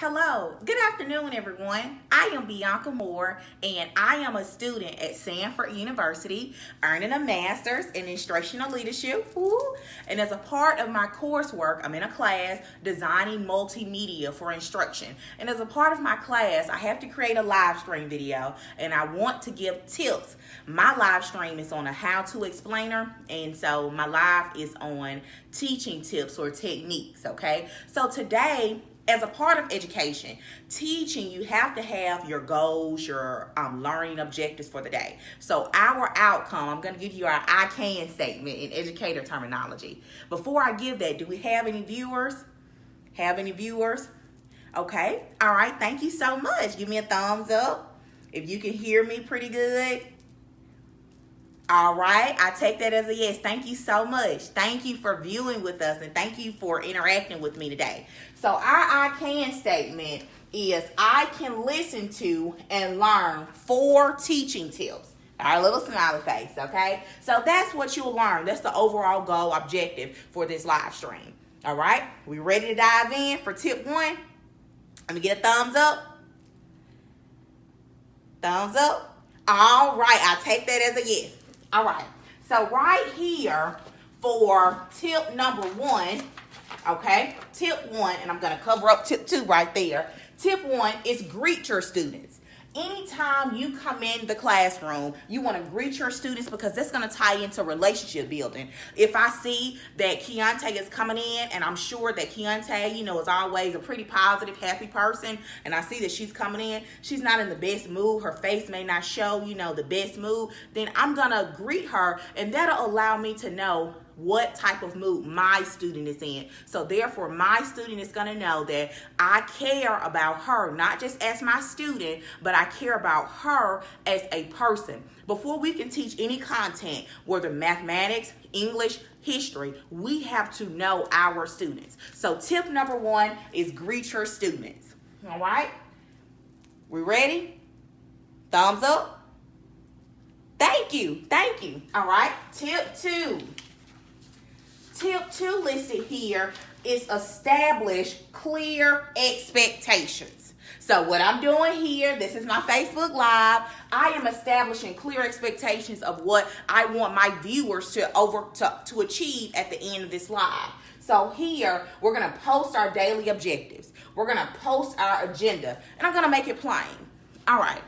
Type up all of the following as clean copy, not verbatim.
Hello, good afternoon, everyone. I am Bianca Moore, and I am a student at Sanford University, earning a master's in instructional leadership. Woo. And as a part of my coursework, I'm in a class designing multimedia for instruction. And as a part of my class, I have to create a live stream video, and I want to give tips. My live stream is on a how-to explainer, and so my live is on teaching tips or techniques, okay? So today, as a part of education, teaching, you have to have your goals, your learning objectives for the day. So our outcome, I'm going to give you our I can statement in educator terminology. Before I give that, do we have any viewers? Have any viewers? Okay. All right. Thank you so much. Give me a thumbs up if you can hear me pretty good. All right, I take that as a yes. Thank you so much. Thank you for viewing with us, and thank you for interacting with me today. So our I can statement is I can listen to and learn 4 teaching tips. Our little smiley face, okay? So that's what you'll learn. That's the overall goal objective for this live stream. All right, we ready to dive in for tip 1? Let me get a thumbs up. Thumbs up. All right, I take that as a yes. All right, so right here for tip number 1, okay, tip 1, and I'm going to cover up tip 2 right there. Tip 1 is greet your students. Anytime you come in the classroom, you want to greet your students because that's going to tie into relationship building. If I see that Keontae is coming in, and I'm sure that Keontae, is always a pretty positive, happy person, and I see that she's coming in, she's not in the best mood, her face may not show, the best mood, then I'm going to greet her, and that'll allow me to know what type of mood my student is in. So therefore, my student is going to know that I care about her, not just as my student, but I care about her as a person. Before we can teach any content, whether mathematics, English, history, we have to know our students. So tip number 1 is greet your students. All right? We ready? Thumbs up. Thank you. Thank you. All right. Tip 2. Tip 2 listed here is establish clear expectations. So what I'm doing here, this is my Facebook Live. I am establishing clear expectations of what I want my viewers to achieve at the end of this live. So here, we're going to post our daily objectives. We're going to post our agenda, and I'm going to make it plain. All right.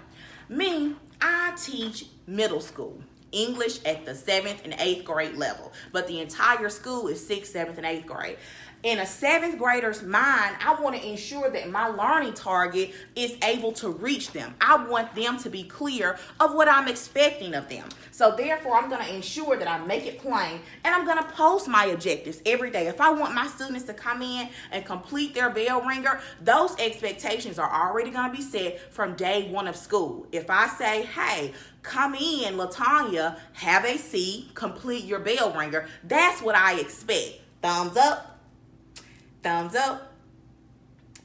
Me, I teach middle school. English at the 7th and 8th grade level, but the entire school is 6th, 7th, and 8th grade. In a 7th grader's mind, I want to ensure that my learning target is able to reach them. I want them to be clear of what I'm expecting of them. So therefore, I'm going to ensure that I make it plain, and I'm going to post my objectives every day. If I want my students to come in and complete their bell ringer, those expectations are already going to be set from day 1 of school. If I say, hey, come in, LaTanya, have a seat, complete your bell ringer, that's what I expect. Thumbs up. Thumbs up.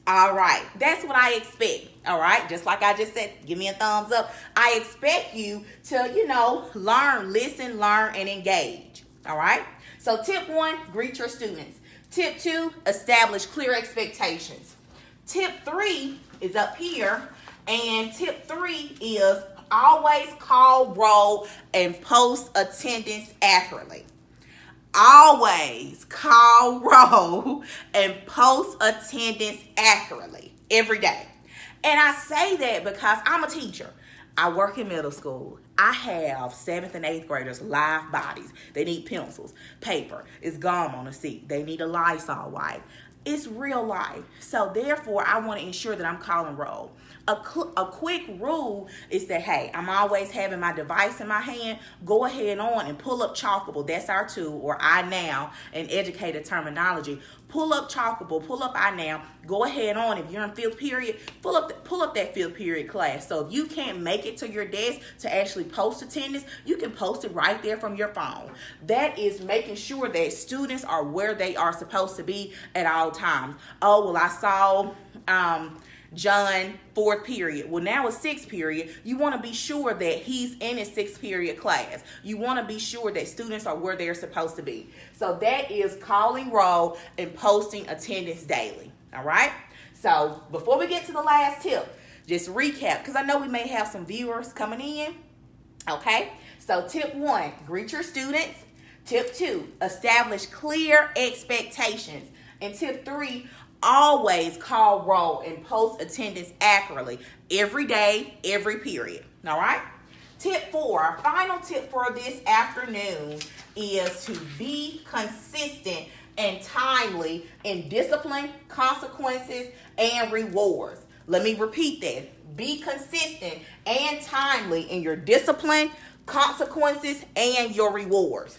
All right. That's what I expect. All right. Just like I just said, give me a thumbs up. I expect you to, learn, listen, learn, and engage. All right. So tip 1, greet your students. Tip 2, establish clear expectations. Tip 3 is up here. And tip 3 is always call, roll, and post attendance accurately. Always call, roll, and post attendance accurately every day. And I say that because I'm a teacher. I work in middle school. I have 7th and 8th graders, live bodies. They need pencils, paper. It's gum on the seat. They need a Lysol wipe. It's real life. So therefore, I want to ensure that I'm calling roll. A quick rule is that, hey, I'm always having my device in my hand. Go ahead on and pull up Chalkable. That's our tool, or iNow in educator terminology. Pull up Chalkable, pull up iNow. Go ahead on. If you're in 5th period, pull up that 5th period class. So if you can't make it to your desk to actually post attendance, you can post it right there from your phone. That is making sure that students are where they are supposed to be at all times. Oh, well, I saw John 4th period. Well, now it's 6th period. You want to be sure that he's in his 6th period class. You want to be sure that students are where they're supposed to be. So that is calling roll and posting attendance daily. All right. So before we get to the last tip, just recap, because I know we may have some viewers coming in. Okay, so tip 1, greet your students. Tip 2, establish clear expectations. And tip 3, always call roll and post attendance accurately every day, every period. All right. Tip 4, our final tip for this afternoon is to be consistent and timely in discipline, consequences, and rewards. Let me repeat that. Be consistent and timely in your discipline, consequences, and your rewards.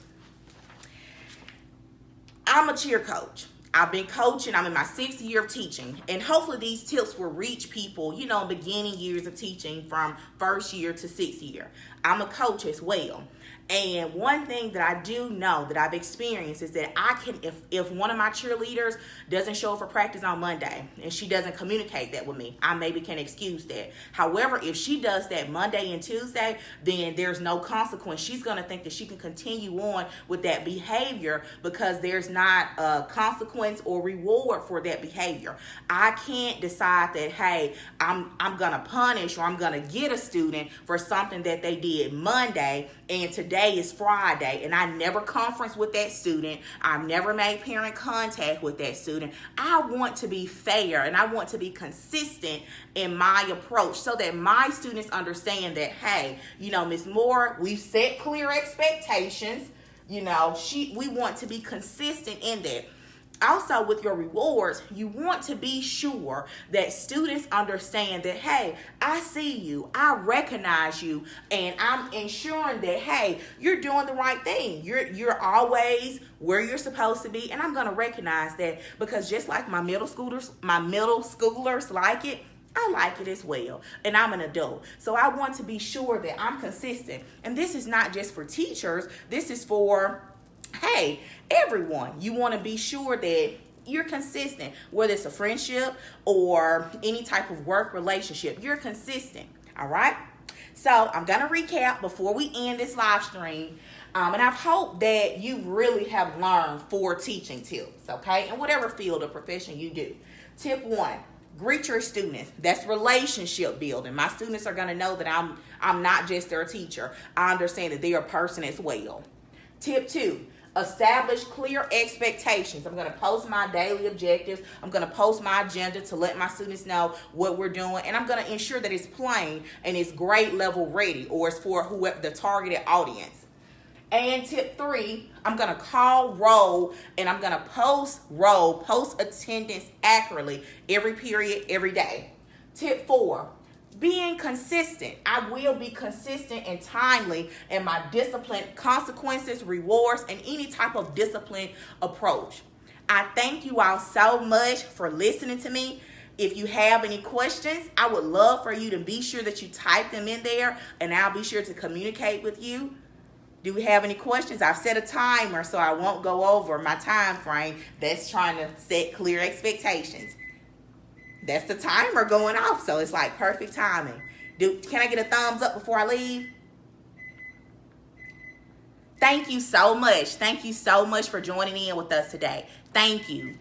I'm a cheer coach. I've been coaching. I'm in my 6th year of teaching. And hopefully these tips will reach people, beginning years of teaching from 1st year to 6th year. I'm a coach as well. And one thing that I do know that I've experienced is that I can, if one of my cheerleaders doesn't show up for practice on Monday and she doesn't communicate that with me, I maybe can excuse that. However, if she does that Monday and Tuesday, then there's no consequence. She's going to think that she can continue on with that behavior because there's not a consequence or reward for that behavior. I can't decide that, hey, I'm going to punish or I'm going to get a student for something that they did Monday and today is Friday, and I never conference with that student. I've never made parent contact with that student. I want to be fair and I want to be consistent in my approach so that my students understand that, hey, Ms. Moore, we've set clear expectations. We want to be consistent in that. Also, with your rewards, you want to be sure that students understand that, hey, I see you, I recognize you, and I'm ensuring that, hey, you're doing the right thing. You're always where you're supposed to be, and I'm going to recognize that because just like my middle schoolers like it, I like it as well, and I'm an adult. So I want to be sure that I'm consistent. And this is not just for teachers. This is for, hey, everyone. You want to be sure that you're consistent, whether it's a friendship or any type of work relationship. You're consistent, all right? So I'm going to recap before we end this live stream. And I hope that you really have learned 4 teaching tips, okay? In whatever field or profession you do. Tip 1, greet your students. That's relationship building. My students are going to know that I'm not just their teacher. I understand that they're a person as well. Tip 2, establish clear expectations. I'm going to post my daily objectives. I'm going to post my agenda to let my students know what we're doing. And I'm going to ensure that it's plain and it's grade level ready, or it's for whoever the targeted audience. And tip 3, I'm going to call roll and I'm going to post attendance accurately every period, every day. Tip 4, being consistent. I will be consistent and timely in my discipline, consequences, rewards, and any type of discipline approach. I thank you all so much for listening to me. If you have any questions, I would love for you to be sure that you type them in there, and I'll be sure to communicate with you. Do we have any questions? I've set a timer so I won't go over my time frame. That's trying to set clear expectations. That's the timer going off, so it's like perfect timing. Can I get a thumbs up before I leave? Thank you so much. Thank you so much for joining in with us today. Thank you.